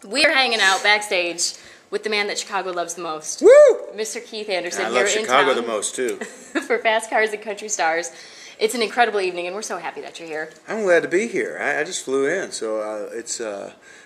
We are hanging out backstage with the man that Chicago loves the most. Woo! Mr. Keith Anderson. I here love Chicago in the town most, too. for Fast Cars and Country Stars. It's an incredible evening, and we're so happy that you're here. I'm glad to be here. I just flew in, so it's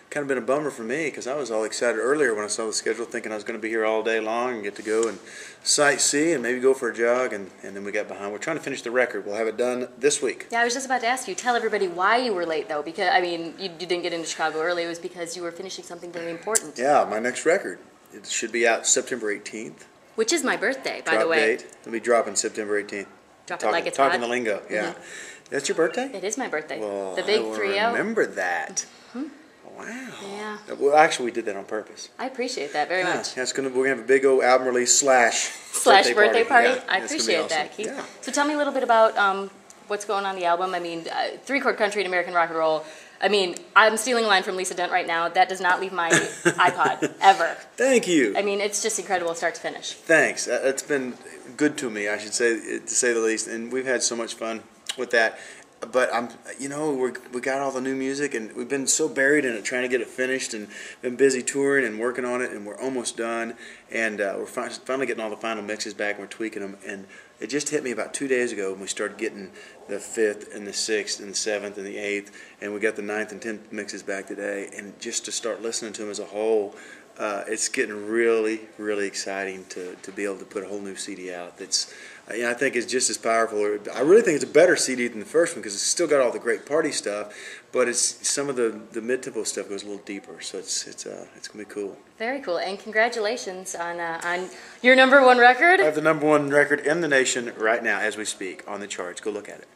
kind of been a bummer for me because I was all excited earlier when I saw the schedule, thinking I was going to be here all day long and get to go and sightsee and maybe go for a jog, and then we got behind. We're trying to finish the record. We'll have it done this week. Yeah, I was just about to ask you. Tell everybody why you were late, though, because, I mean, you didn't get into Chicago early. It was because you were finishing something very important. Yeah, my next record. It should be out September 18th. Which is my birthday, by Drop the way. date. It'll be dropping September 18th. Drop it like it's hot. Talking the lingo, yeah. Mm-hmm. That's your birthday? It is my birthday. Well, the big I will 3-0. remember that. Mm-hmm. Wow. Yeah. Well, actually, we did that on purpose. I appreciate that very much. Yeah, we're gonna have a big old album release slash birthday party. Yeah, I appreciate awesome. that, Keith. Yeah. So tell me a little bit about what's going on the album. I mean, three-chord country and American rock and roll. I mean, I'm stealing a line from Lisa Dent right now. That does not leave my iPod, ever. Thank you. I mean, it's just incredible start to finish. Thanks. It's been good to me, I should say, to say the least. And we've had so much fun with that. But we got all the new music, and we've been so buried in it, trying to get it finished, and been busy touring and working on it, and we're almost done. And we're finally getting all the final mixes back, and we're tweaking them. And it just hit me about 2 days ago when we started getting the 5th and the 6th and the 7th and the 8th, and we got the 9th and 10th mixes back today. And just to start listening to them as a whole, it's getting really, really exciting to be able to put a whole new CD out. That's, I think it's just as powerful. I really think it's a better CD than the first one because it's still got all the great party stuff, but it's some of the mid-tempo stuff goes a little deeper. So it's gonna be cool. Very cool, and congratulations on your #1 record. I have the #1 record in the nation right now as we speak on the charts. Go look at it.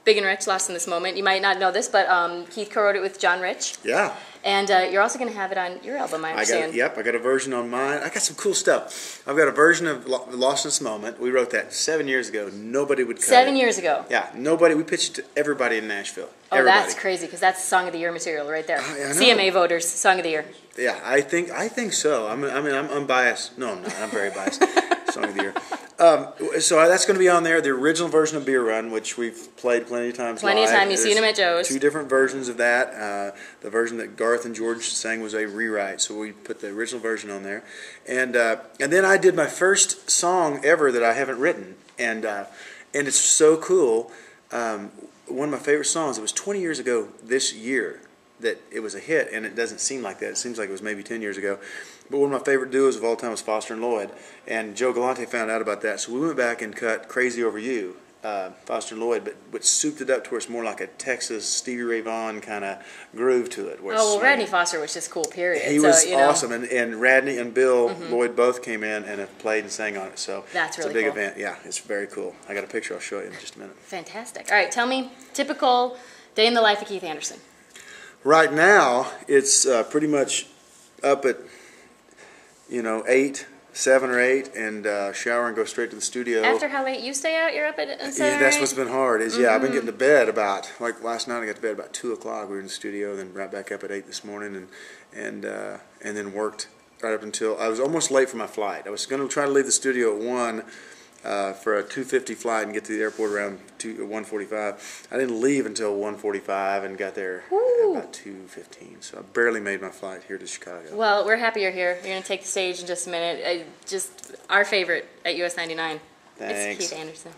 Big and Rich, Lost in This Moment. You might not know this, but Keith co-wrote it with John Rich. Yeah. And you're also going to have it on your album, I understand. I got a version on mine. I got some cool stuff. I've got a version of Lost in This Moment. We wrote that 7 years ago. Nobody would cut it. 7 years ago? Yeah, nobody. We pitched it to everybody in Nashville. Oh, everybody. That's crazy, because that's Song of the Year material right there. I know. CMA voters, Song of the Year. Yeah, I think so. I'm unbiased. No, I'm not. I'm very biased. Song of the Year. So that's going to be on there. The original version of Beer Run, which we've played plenty of times. Plenty of time. You've seen them at Joe's. 2 different versions of that. The version that Garth and George sang was a rewrite, so we put the original version on there. And then I did my first song ever that I haven't written, and it's so cool. One of my favorite songs. It was 20 years ago this year that it was a hit, and it doesn't seem like that. It seems like it was maybe 10 years ago. But one of my favorite duos of all time was Foster and Lloyd, and Joe Galante found out about that. So we went back and cut Crazy Over You, Foster and Lloyd, but souped it up to where it's more like a Texas Stevie Ray Vaughan kind of groove to it. Oh, well, Radney Foster was just cool, period. He was awesome, and Radney and Bill Lloyd both came in and have played and sang on it. So that's really it's a big cool. event. Yeah, it's very cool. I got a picture I'll show you in just a minute. Fantastic. All right, tell me, typical day in the life of Keith Anderson. Right now, it's pretty much up at 7 or 8, and shower and go straight to the studio. After how late you stay out, you're up at 7 Yeah, that's what's been hard. I've been getting to bed about, like last night I got to bed about 2 o'clock. We were in the studio, then right back up at 8 this morning, and then worked right up until, I was almost late for my flight. I was going to try to leave the studio at 1 for a 2:50 flight and get to the airport around 1:45. I didn't leave until 1:45 and got there about 2:15. So I barely made my flight here to Chicago. Well, we're happy you're here. You're going to take the stage in just a minute. Just our favorite at US 99. Thanks. It's Keith Anderson.